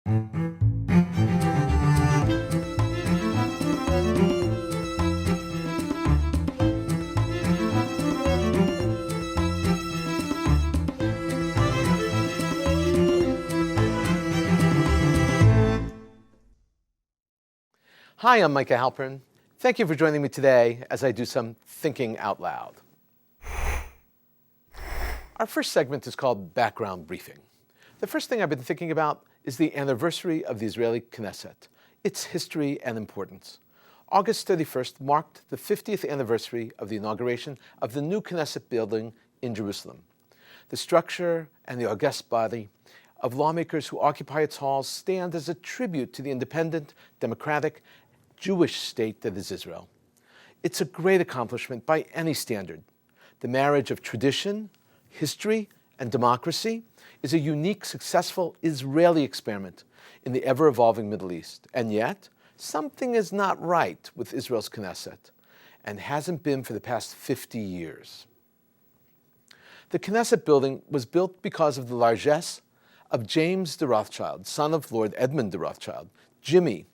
Hi, I'm Micah Halpern. Thank you for joining me today as I do some thinking out loud. Our first segment is called Background Briefing. The first thing I've been thinking about is the anniversary of the Israeli Knesset, its history and importance. August 31st marked the 50th anniversary of the inauguration of the new Knesset building in Jerusalem. The structure and the august body of lawmakers who occupy its halls stand as a tribute to the independent, democratic, Jewish state that is Israel. It's a great accomplishment by any standard. The marriage of tradition, history, and democracy is a unique, successful Israeli experiment in the ever-evolving Middle East. And yet, something is not right with Israel's Knesset, and hasn't been for the past 50 years. The Knesset building was built because of the largesse of James de Rothschild, son of Lord Edmund de Rothschild. Jimmy,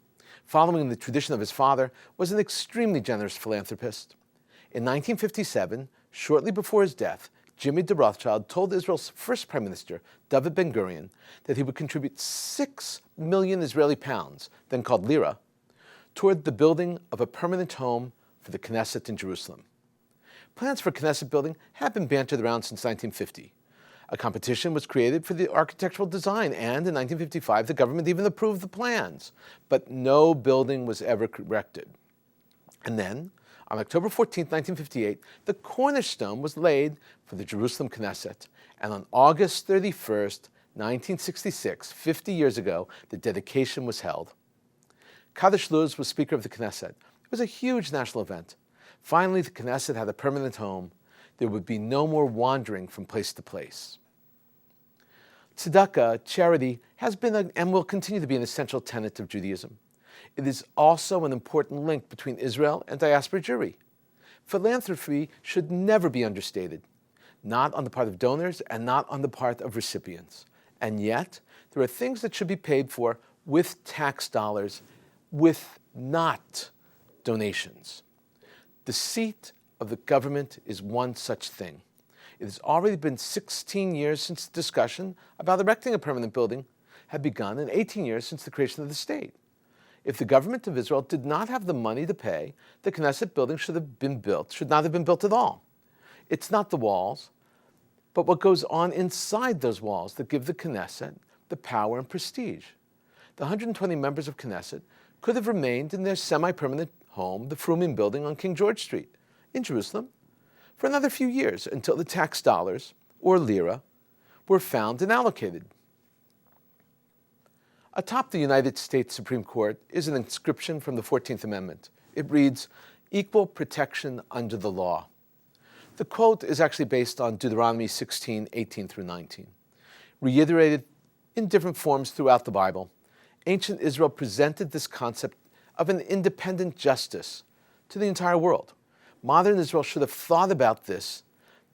following the tradition of his father, was an extremely generous philanthropist. In 1957, shortly before his death, Jimmy de Rothschild told Israel's first prime minister, David Ben-Gurion, that he would contribute 6 million Israeli pounds, then called lira, toward the building of a permanent home for the Knesset in Jerusalem. Plans for Knesset building have been bantered around since 1950. A competition was created for the architectural design, and in 1955, the government even approved the plans. But no building was ever erected. And then, on October 14, 1958, the cornerstone was laid for the Jerusalem Knesset. And on August 31st, 1966, 50 years ago, the dedication was held. Kaddish Luz was Speaker of the Knesset. It was a huge national event. Finally, the Knesset had a permanent home. There would be no more wandering from place to place. Tzedakah, charity, has been and will continue to be an essential tenet of Judaism. It is also an important link between Israel and diaspora Jewry. Philanthropy should never be understated, not on the part of donors and not on the part of recipients. And yet, there are things that should be paid for with tax dollars, with not donations. The seat of the government is one such thing. It has already been 16 years since the discussion about erecting a permanent building had begun, and 18 years since the creation of the state. If the government of Israel did not have the money to pay, the Knesset building should not have been built at all. It's not the walls, but what goes on inside those walls that give the Knesset the power and prestige. The 120 members of Knesset could have remained in their semi-permanent home, the Frumin building on King George Street in Jerusalem, for another few years until the tax dollars, or lira, were found and allocated. Atop the United States Supreme Court is an inscription from the 14th Amendment. It reads, "Equal protection under the law." The quote is actually based on Deuteronomy 16, 18 through 19. Reiterated in different forms throughout the Bible, ancient Israel presented this concept of an independent justice to the entire world. Modern Israel should have thought about this,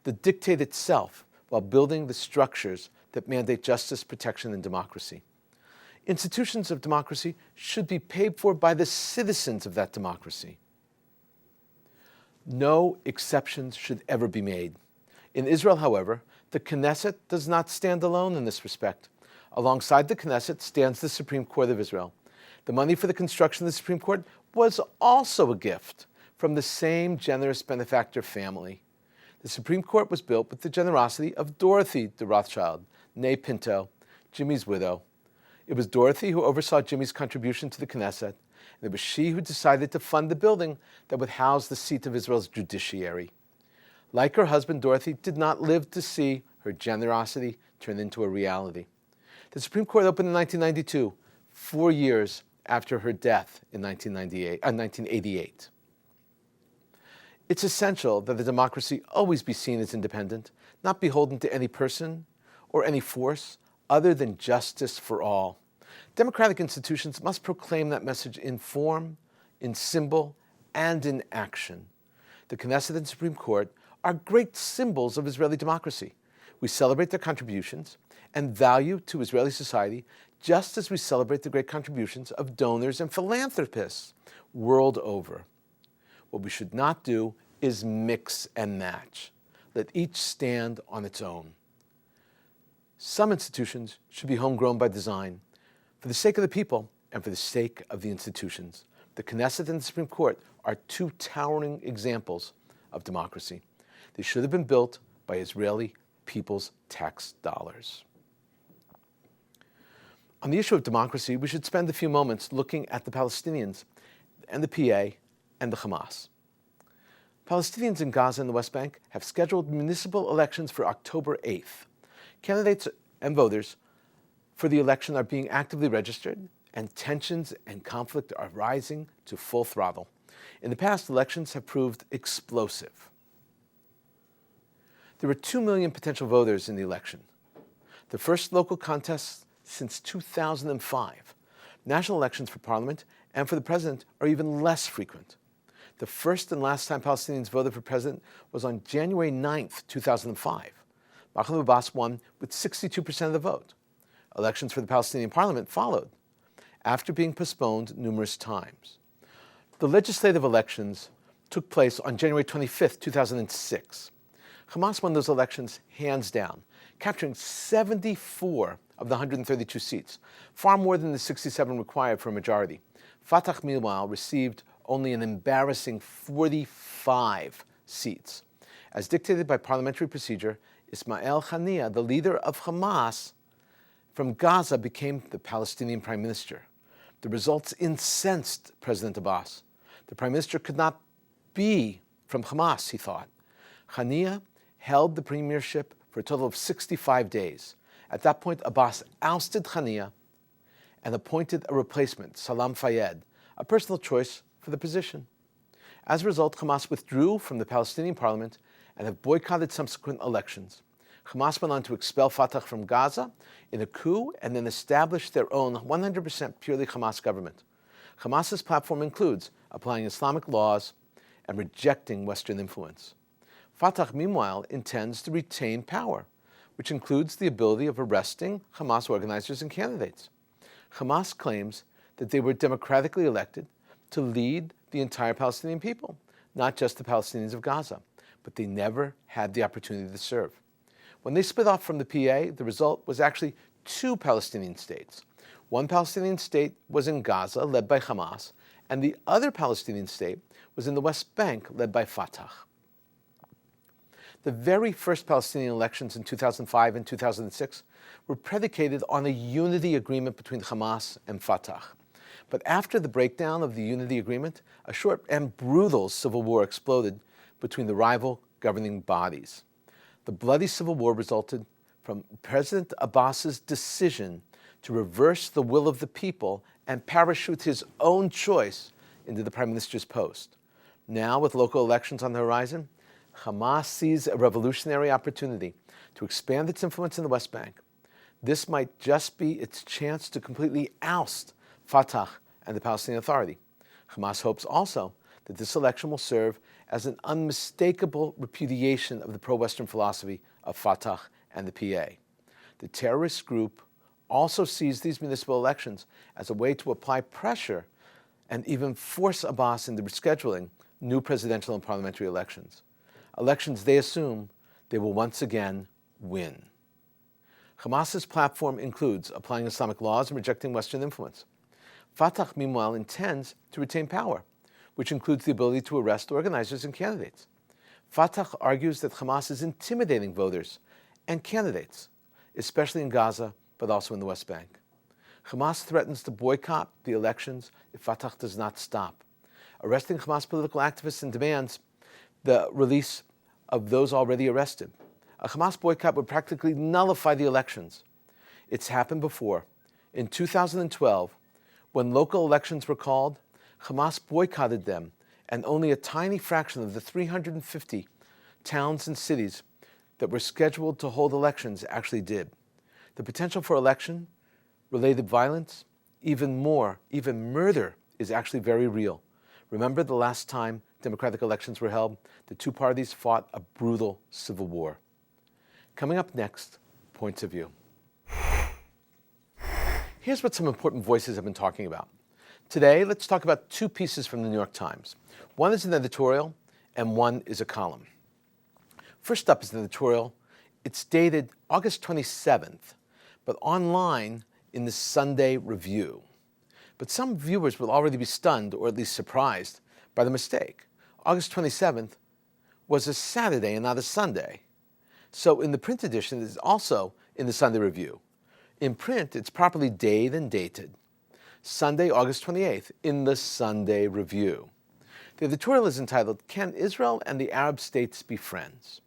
the dictate itself, while building the structures that mandate justice, protection, and democracy. Institutions of democracy should be paid for by the citizens of that democracy. No exceptions should ever be made. In Israel, however, the Knesset does not stand alone in this respect. Alongside the Knesset stands the Supreme Court of Israel. The money for the construction of the Supreme Court was also a gift from the same generous benefactor family. The Supreme Court was built with the generosity of Dorothy de Rothschild, née Pinto, Jimmy's widow. It was Dorothy who oversaw Jimmy's contribution to the Knesset, and it was she who decided to fund the building that would house the seat of Israel's judiciary. Like her husband, Dorothy did not live to see her generosity turn into a reality. The Supreme Court opened in 1992, 4 years after her death in 1988. It's essential that the democracy always be seen as independent, not beholden to any person or any force other than justice for all. Democratic institutions must proclaim that message in form, in symbol, and in action. The Knesset and Supreme Court are great symbols of Israeli democracy. We celebrate their contributions and value to Israeli society just as we celebrate the great contributions of donors and philanthropists world over. What we should not do is mix and match. Let each stand on its own. Some institutions should be homegrown by design, for the sake of the people and for the sake of the institutions. The Knesset and the Supreme Court are two towering examples of democracy. They should have been built by Israeli people's tax dollars. On the issue of democracy, we should spend a few moments looking at the Palestinians and the PA and the Hamas. Palestinians in Gaza and the West Bank have scheduled municipal elections for October 8th. Candidates and voters for the election are being actively registered, and tensions and conflict are rising to full throttle. In the past, elections have proved explosive. There were 2 million potential voters in the election, the first local contest since 2005. National elections for parliament and for the president are even less frequent. The first and last time Palestinians voted for president was on January 9th, 2005. Mahmoud Abbas won with 62% of the vote. Elections for the Palestinian parliament followed, after being postponed numerous times. The legislative elections took place on January 25th, 2006. Hamas won those elections hands down, capturing 74 of the 132 seats, far more than the 67 required for a majority. Fatah, meanwhile, received only an embarrassing 45 seats. As dictated by parliamentary procedure, Ismail Haniyeh, the leader of Hamas from Gaza, became the Palestinian prime minister. The results incensed President Abbas. The prime minister could not be from Hamas, he thought. Haniyeh held the premiership for a total of 65 days. At that point, Abbas ousted Haniyeh and appointed a replacement, Salam Fayyad, a personal choice for the position. As a result, Hamas withdrew from the Palestinian parliament and have boycotted subsequent elections. Hamas went on to expel Fatah from Gaza in a coup and then established their own 100% purely Hamas government. Hamas's platform includes applying Islamic laws and rejecting Western influence. Fatah, meanwhile, intends to retain power, which includes the ability of arresting Hamas organizers and candidates. Hamas claims that they were democratically elected to lead the entire Palestinian people, not just the Palestinians of Gaza, but they never had the opportunity to serve. When they split off from the PA, the result was actually 2 Palestinian states. One Palestinian state was in Gaza, led by Hamas, and the other Palestinian state was in the West Bank, led by Fatah. The very first Palestinian elections in 2005 and 2006 were predicated on a unity agreement between Hamas and Fatah. But after the breakdown of the unity agreement, a short and brutal civil war exploded between the rival governing bodies. The bloody civil war resulted from President Abbas's decision to reverse the will of the people and parachute his own choice into the prime minister's post. Now, with local elections on the horizon, Hamas sees a revolutionary opportunity to expand its influence in the West Bank. This might just be its chance to completely oust Fatah and the Palestinian Authority. Hamas hopes also that this election will serve as an unmistakable repudiation of the pro-Western philosophy of Fatah and the PA. The terrorist group also sees these municipal elections as a way to apply pressure and even force Abbas into rescheduling new presidential and parliamentary elections. Elections they assume they will once again win. Hamas's platform includes applying Islamic laws and rejecting Western influence. Fatah, meanwhile, intends to retain power, which includes the ability to arrest organizers and candidates. Fatah argues that Hamas is intimidating voters and candidates, especially in Gaza, but also in the West Bank. Hamas threatens to boycott the elections if Fatah does not stop, arresting Hamas political activists and demands the release of those already arrested. A Hamas boycott would practically nullify the elections. It's happened before. In 2012, when local elections were called, Hamas boycotted them, and only a tiny fraction of the 350 towns and cities that were scheduled to hold elections actually did. The potential for election-related violence, even murder, is actually very real. Remember the last time democratic elections were held? The two parties fought a brutal civil war. Coming up next, Points of View. Here's what some important voices have been talking about. Today, let's talk about two pieces from the New York Times. One is an editorial, and one is a column. First up is an editorial. It's dated August 27th, but online in the Sunday Review. But some viewers will already be stunned, or at least surprised, by the mistake. August 27th was a Saturday and not a Sunday. So in the print edition, it's also in the Sunday Review. In print, it's properly dated and dated. Sunday, August 28th, in the Sunday Review. The editorial is entitled, "Can Israel and the Arab States Be Friends?"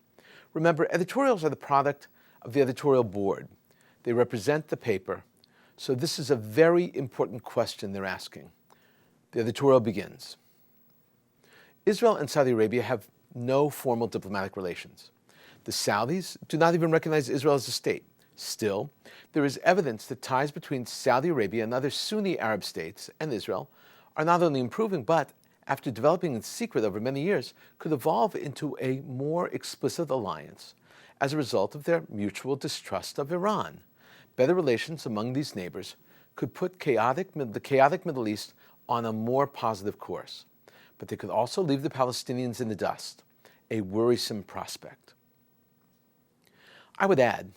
Remember, editorials are the product of the editorial board. They represent the paper, so this is a very important question they're asking. The editorial begins. Israel and Saudi Arabia have no formal diplomatic relations. The Saudis do not even recognize Israel as a state. Still, there is evidence that ties between Saudi Arabia and other Sunni Arab states and Israel are not only improving, but, after developing in secret over many years, could evolve into a more explicit alliance as a result of their mutual distrust of Iran. Better relations among these neighbors could put the chaotic Middle East on a more positive course. But they could also leave the Palestinians in the dust, a worrisome prospect. I would add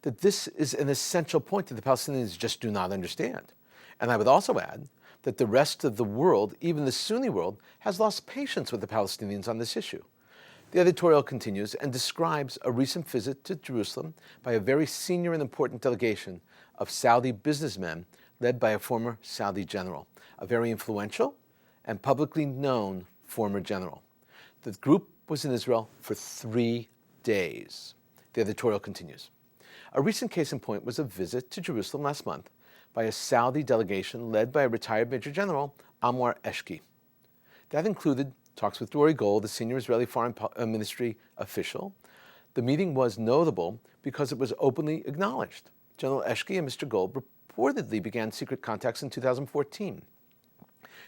that this is an essential point that the Palestinians just do not understand. And I would also add that the rest of the world, even the Sunni world, has lost patience with the Palestinians on this issue. The editorial continues and describes a recent visit to Jerusalem by a very senior and important delegation of Saudi businessmen led by a former Saudi general, a very influential and publicly known former general. The group was in Israel for 3 days. The editorial continues. A recent case in point was a visit to Jerusalem last month by a Saudi delegation led by a retired Major General, Anwar Eshki. That included talks with Dori Gold, the senior Israeli Foreign Ministry official. The meeting was notable because it was openly acknowledged. General Eshki and Mr. Gold reportedly began secret contacts in 2014.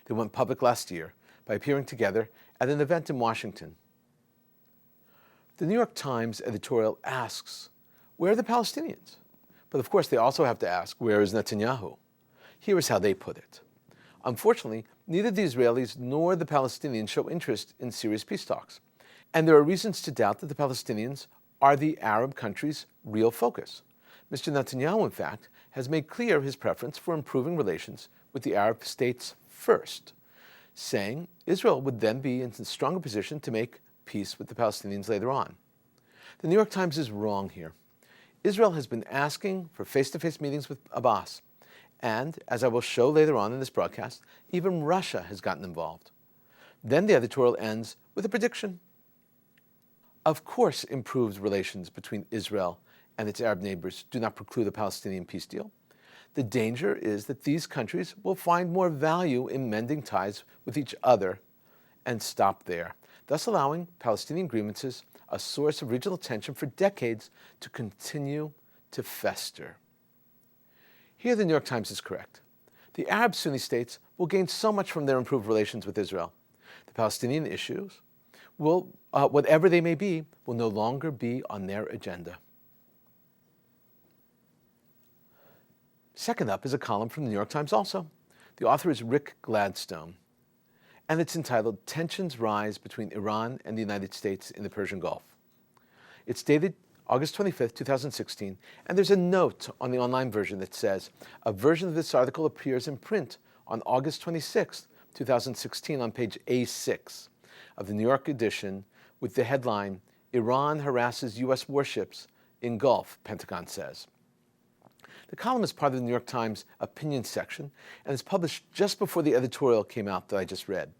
They went public last year by appearing together at an event in Washington. The New York Times editorial asks, where are the Palestinians? But of course, they also have to ask, where is Netanyahu? Here is how they put it. Unfortunately, neither the Israelis nor the Palestinians show interest in serious peace talks. And there are reasons to doubt that the Palestinians are the Arab country's real focus. Mr. Netanyahu, in fact, has made clear his preference for improving relations with the Arab states first, saying Israel would then be in a stronger position to make peace with the Palestinians later on. The New York Times is wrong here. Israel has been asking for face-to-face meetings with Abbas, and, as I will show later on in this broadcast, even Russia has gotten involved. Then the editorial ends with a prediction. Of course, improved relations between Israel and its Arab neighbors do not preclude a Palestinian peace deal. The danger is that these countries will find more value in mending ties with each other and stop there, thus allowing Palestinian grievances, a source of regional tension for decades, to continue to fester. Here the New York Times is correct. The Arab Sunni states will gain so much from their improved relations with Israel. The Palestinian issues will, whatever they may be, will no longer be on their agenda. Second up is a column from the New York Times also. The author is Rick Gladstone, and it's entitled Tensions Rise Between Iran and the United States in the Persian Gulf. It's dated August 25th, 2016, and there's a note on the online version that says, a version of this article appears in print on August 26th, 2016 on page A6 of the New York edition with the headline, Iran harasses U.S. warships in Gulf, Pentagon says. The column is part of the New York Times opinion section and is published just before the editorial came out that I just read.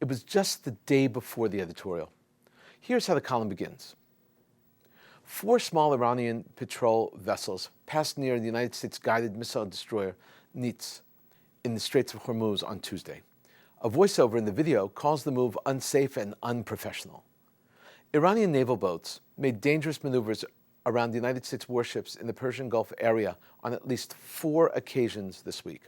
It was just the day before the editorial. Here's how the column begins. 4 small Iranian patrol vessels passed near the United States guided missile destroyer Nitz in the Straits of Hormuz on Tuesday. A voiceover in the video calls the move unsafe and unprofessional. Iranian naval boats made dangerous maneuvers around the United States warships in the Persian Gulf area on at least 4 occasions this week.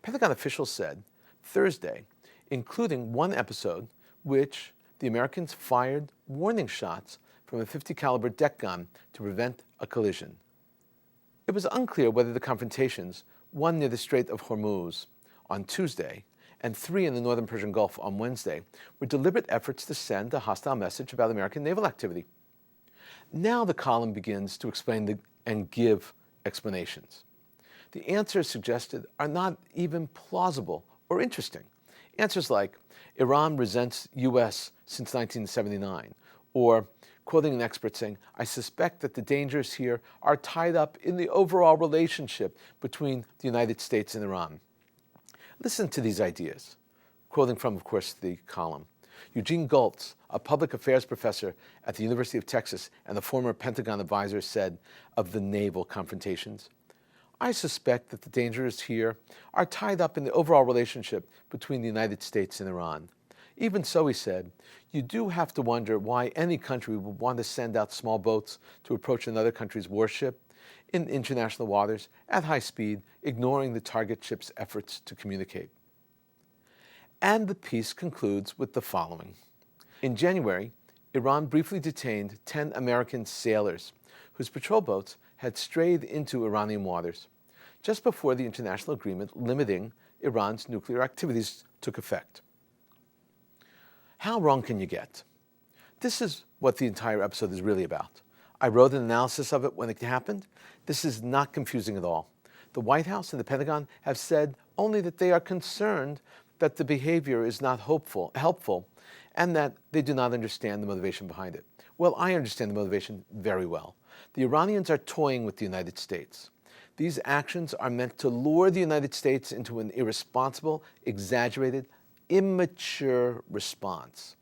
Pentagon officials said Thursday, including one episode which the Americans fired warning shots from a .50 caliber deck gun to prevent a collision. It was unclear whether the confrontations one near the Strait of Hormuz on Tuesday, and 3 in the northern Persian Gulf on Wednesday, were deliberate efforts to send a hostile message about American naval activity. Now the column begins to explain and give explanations. The answers suggested are not even plausible or interesting. Answers like, Iran resents U.S. since 1979, or, quoting an expert saying, I suspect that the dangers here are tied up in the overall relationship between the United States and Iran. Listen to these ideas. Quoting from, of course, the column. Eugene Gultz, a public affairs professor at the University of Texas and the former Pentagon advisor, said of the naval confrontations, I suspect that the dangers here are tied up in the overall relationship between the United States and Iran. Even so, he said, you do have to wonder why any country would want to send out small boats to approach another country's warship in international waters at high speed, ignoring the target ship's efforts to communicate. And the piece concludes with the following. In January, Iran briefly detained 10 American sailors whose patrol boats had strayed into Iranian waters just before the international agreement limiting Iran's nuclear activities took effect. How wrong can you get? This is what the entire episode is really about. I wrote an analysis of it when it happened. This is not confusing at all. The White House and the Pentagon have said only that they are concerned that the behavior is not helpful, and that they do not understand the motivation behind it. Well, I understand the motivation very well. The Iranians are toying with the United States. These actions are meant to lure the United States into an irresponsible, exaggerated, immature response.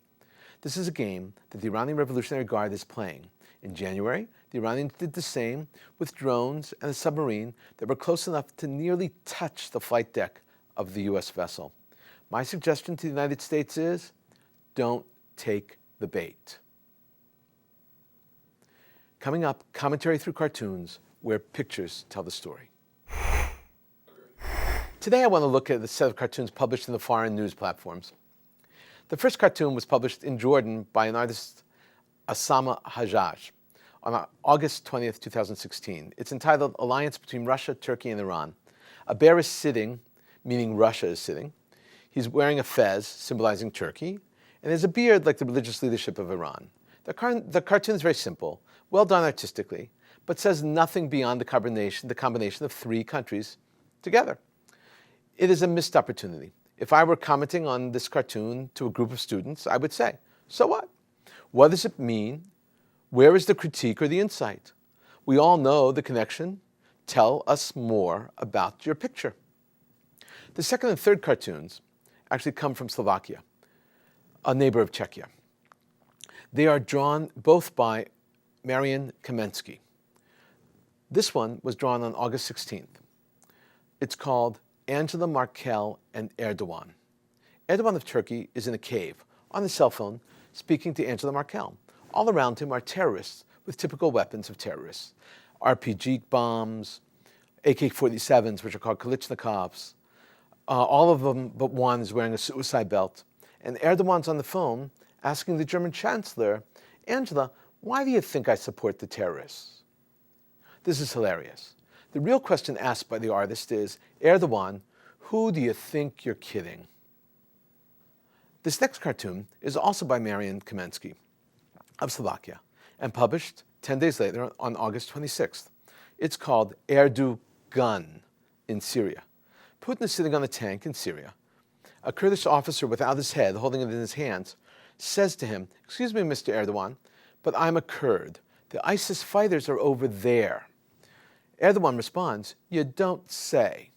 This is a game that the Iranian Revolutionary Guard is playing. In January, the Iranians did the same with drones and a submarine that were close enough to nearly touch the flight deck of the U.S. vessel. My suggestion to the United States is, don't take the bait. Coming up, commentary through cartoons where pictures tell the story. Today I want to look at a set of cartoons published in the foreign news platforms. The first cartoon was published in Jordan by an artist, Osama Hajjaj, on August 20th, 2016. It's entitled Alliance Between Russia, Turkey, and Iran. A bear is sitting, meaning Russia is sitting. He's wearing a fez, symbolizing Turkey, and has a beard like the religious leadership of Iran. The cartoon is very simple, well done artistically, but says nothing beyond the combination of 3 countries together. It is a missed opportunity. If I were commenting on this cartoon to a group of students, I would say, so what? What does it mean? Where is the critique or the insight? We all know the connection. Tell us more about your picture. The second and third cartoons actually come from Slovakia, a neighbor of Czechia. They are drawn both by Marian Kamensky. This one was drawn on August 16th. It's called Angela Merkel and Erdogan. Erdogan of Turkey is in a cave, on his cell phone, speaking to Angela Merkel. All around him are terrorists with typical weapons of terrorists. RPG bombs, AK-47s, which are called Kalashnikovs. All of them but one is wearing a suicide belt. And Erdogan's on the phone asking the German Chancellor, Angela, why do you think I support the terrorists? This is hilarious. The real question asked by the artist is, Erdogan, who do you think you're kidding? This next cartoon is also by Marian Kamensky of Slovakia and published 10 days later on August 26th. It's called Erdogan in Syria. Putin is sitting on a tank in Syria. A Kurdish officer without his head, holding it in his hands, says to him, excuse me, Mr. Erdogan, but I'm a Kurd. The ISIS fighters are over there. Erdogan responds, you don't say.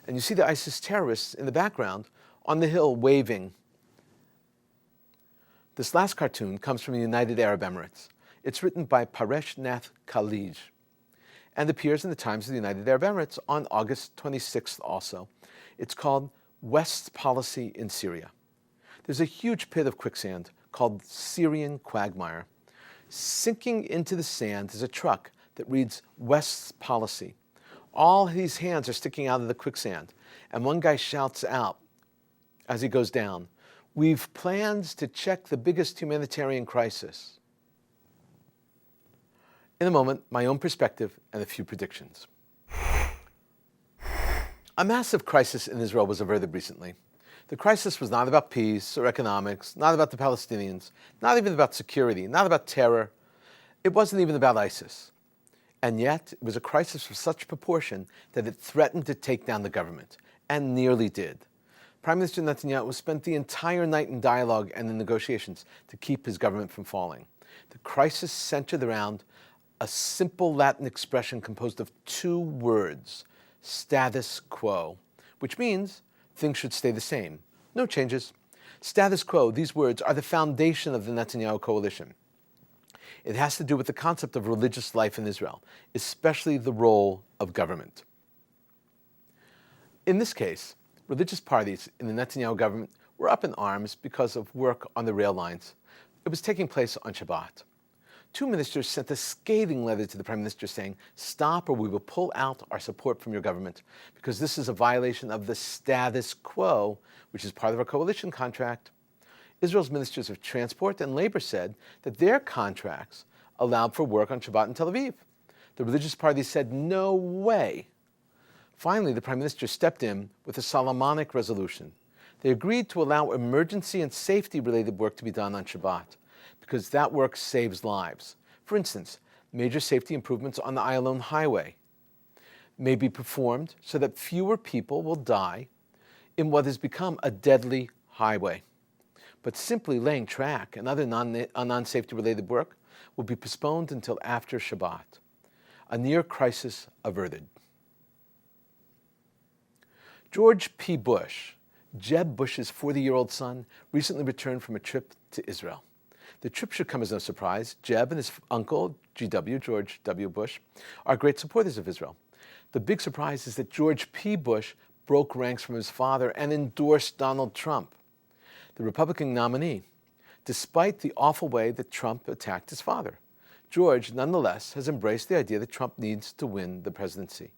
And you see the ISIS terrorists in the background on the hill waving. This last cartoon comes from the United Arab Emirates. It's written by Paresh Nath Khalij and appears in the Times of the United Arab Emirates on August 26th also. It's called West's Policy in Syria. There's a huge pit of quicksand called Syrian quagmire. Sinking into the sand is a truck that reads West's Policy. All his hands are sticking out of the quicksand, and one guy shouts out as he goes down, we've plans to check the biggest humanitarian crisis. In a moment, my own perspective and a few predictions. A massive crisis in Israel was averted recently. The crisis was not about peace or economics, not about the Palestinians, not even about security, not about terror. It wasn't even about ISIS. And yet, it was a crisis of such proportion that it threatened to take down the government, and nearly did. Prime Minister Netanyahu spent the entire night in dialogue and in negotiations to keep his government from falling. The crisis centered around a simple Latin expression composed of two words: status quo, which means things should stay the same. No changes. Status quo, these words are the foundation of the Netanyahu coalition. It has to do with the concept of religious life in Israel, especially the role of government. In this case, religious parties in the Netanyahu government were up in arms because of work on the rail lines. It was taking place on Shabbat. Two ministers sent a scathing letter to the Prime Minister saying, "Stop or we will pull out our support from your government because this is a violation of the status quo, which is part of our coalition contract." Israel's ministers of transport and labor said that their contracts allowed for work on Shabbat in Tel Aviv. The religious parties said, "No way." Finally, the Prime Minister stepped in with a Solomonic resolution. They agreed to allow emergency and safety-related work to be done on Shabbat, because that work saves lives. For instance, major safety improvements on the Ayalon highway may be performed so that fewer people will die in what has become a deadly highway. But simply laying track and other non-safety-related work will be postponed until after Shabbat. A near crisis averted. George P. Bush, Jeb Bush's 40-year-old son, recently returned from a trip to Israel. The trip should come as no surprise. Jeb and his uncle, George W. Bush, are great supporters of Israel. The big surprise is that George P. Bush broke ranks from his father and endorsed Donald Trump, the Republican nominee, despite the awful way that Trump attacked his father. George, nonetheless, has embraced the idea that Trump needs to win the presidency.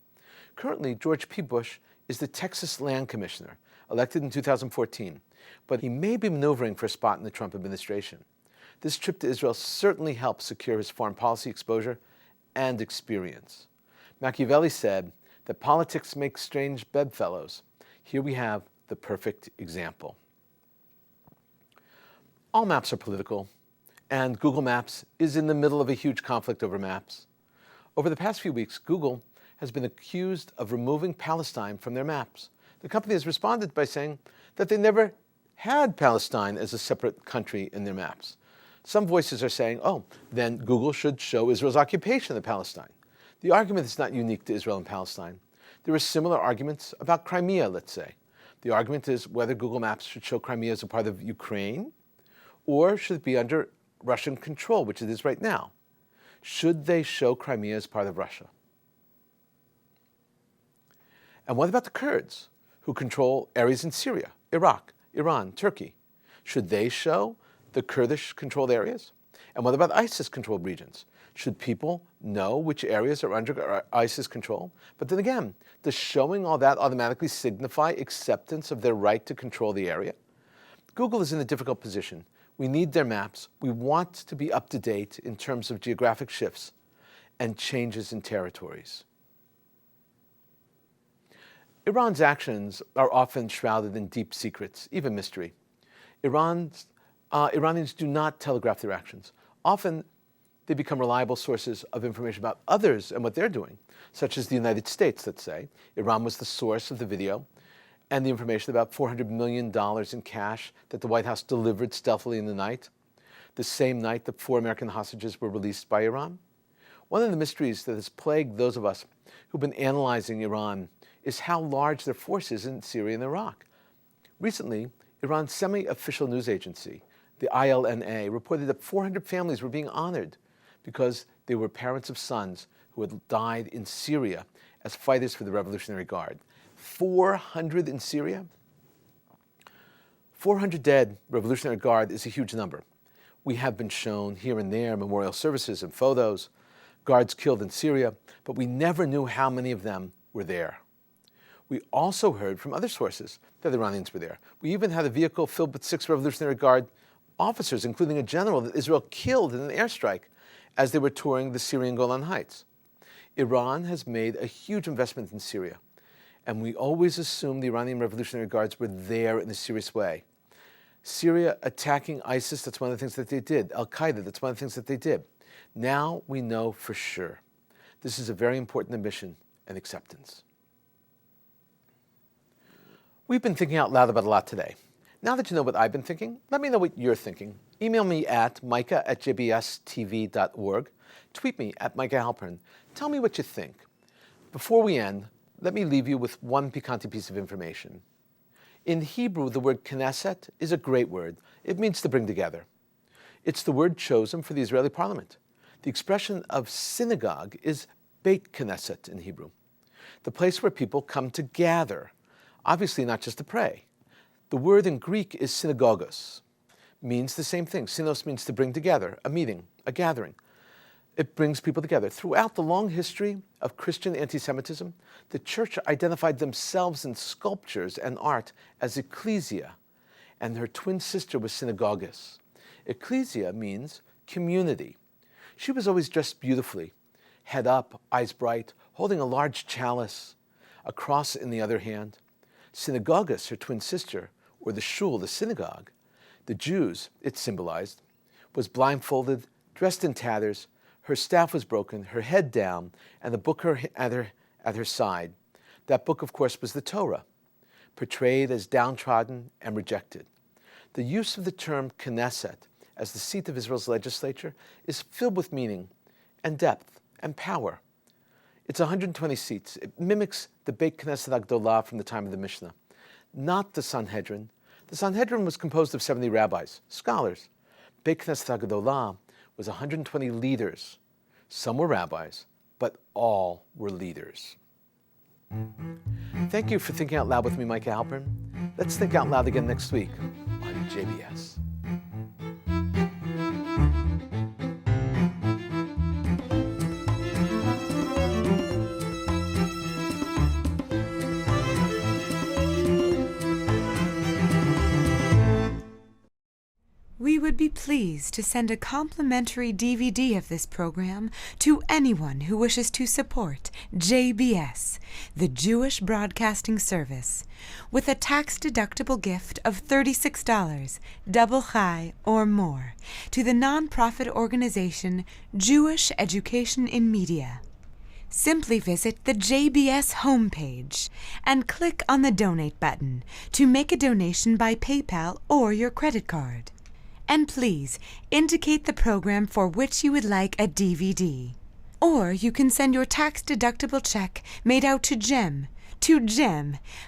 Currently, George P. Bush is the Texas Land Commissioner, elected in 2014, but he may be maneuvering for a spot in the Trump administration. This trip to Israel certainly helps secure his foreign policy exposure and experience. Machiavelli said that politics makes strange bedfellows. Here we have the perfect example. All maps are political, and Google Maps is in the middle of a huge conflict over maps. Over the past few weeks, Google has been accused of removing Palestine from their maps. The company has responded by saying that they never had Palestine as a separate country in their maps. Some voices are saying, oh, then Google should show Israel's occupation of Palestine. The argument is not unique to Israel and Palestine. There are similar arguments about Crimea, let's say. The argument is whether Google Maps should show Crimea as a part of Ukraine, or should it be under Russian control, which it is right now? Should they show Crimea as part of Russia? And what about the Kurds, who control areas in Syria, Iraq, Iran, Turkey? Should they show the Kurdish-controlled areas? And what about ISIS-controlled regions? Should people know which areas are under ISIS control? But then again, does showing all that automatically signify acceptance of their right to control the area? Google is in a difficult position. We need their maps. We want to be up to date in terms of geographic shifts and changes in territories. Iran's actions are often shrouded in deep secrets, even mystery. Iranians do not telegraph their actions. Often, they become reliable sources of information about others and what they're doing, such as the United States, let's say. Iran was the source of the video and the information about $400 million in cash that the White House delivered stealthily in the night, the same night that 4 American hostages were released by Iran. One of the mysteries that has plagued those of us who've been analyzing Iran is how large their force is in Syria and Iraq. Recently, Iran's semi-official news agency, the ILNA, reported that 400 families were being honored because they were parents of sons who had died in Syria as fighters for the Revolutionary Guard. 400 in Syria? 400 dead Revolutionary Guard is a huge number. We have been shown here and there memorial services and photos, guards killed in Syria, but we never knew how many of them were there. We also heard from other sources that the Iranians were there. We even had a vehicle filled with 6 Revolutionary Guard officers, including a general that Israel killed in an airstrike as they were touring the Syrian Golan Heights. Iran has made a huge investment in Syria, And we always assumed the Iranian Revolutionary Guards were there in a serious way. Syria attacking ISIS, that's one of the things that they did. Al-Qaeda, that's one of the things that they did. Now we know for sure. This is a very important admission and acceptance. We've been thinking out loud about a lot today. Now that you know what I've been thinking, let me know what you're thinking. Email me at micah@jbstv.org. Tweet me at Micah Halpern. Tell me what you think. Before we end, let me leave you with one piquant piece of information. In Hebrew, the word Knesset is a great word. It means to bring together. It's the word chosen for the Israeli parliament. The expression of synagogue is Beit Knesset in Hebrew, the place where people come to gather, obviously not just to pray. The word in Greek is synagogos, means the same thing. Synos means to bring together, a meeting, a gathering. It brings people together. Throughout the long history of Christian anti-Semitism, the church identified themselves in sculptures and art as ecclesia, and her twin sister was synagogus. Ecclesia means community. She was always dressed beautifully, head up, eyes bright, holding a large chalice, a cross in the other hand. Synagogus, her twin sister, or the shul, the synagogue, the Jews, it symbolized, was blindfolded, dressed in tatters, her staff was broken, her head down, and the book at her side. That book, of course, was the Torah, portrayed as downtrodden and rejected. The use of the term Knesset as the seat of Israel's legislature is filled with meaning and depth and power. It's 120 seats. It mimics the Beit Knesset Agdolah from the time of the Mishnah, not the Sanhedrin. The Sanhedrin was composed of 70 rabbis, scholars. Beit Knesset Agdolah was 120 leaders. Some were rabbis, but all were leaders. Thank you for thinking out loud with me, Micah Halpern. Let's think out loud again next week on JBS. We would be pleased to send a complimentary DVD of this program to anyone who wishes to support JBS, the Jewish Broadcasting Service, with a tax-deductible gift of $36, double chai or more, to the nonprofit organization Jewish Education in Media. Simply visit the JBS homepage and click on the Donate button to make a donation by PayPal or your credit card. And please indicate the program for which you would like a DVD. Or you can send your tax-deductible check made out to Jem,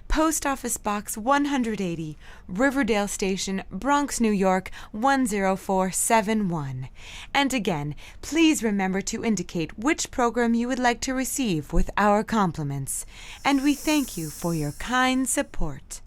Post Office Box 180, Riverdale Station, Bronx, New York 10471. And again, please remember to indicate which program you would like to receive with our compliments. And we thank you for your kind support.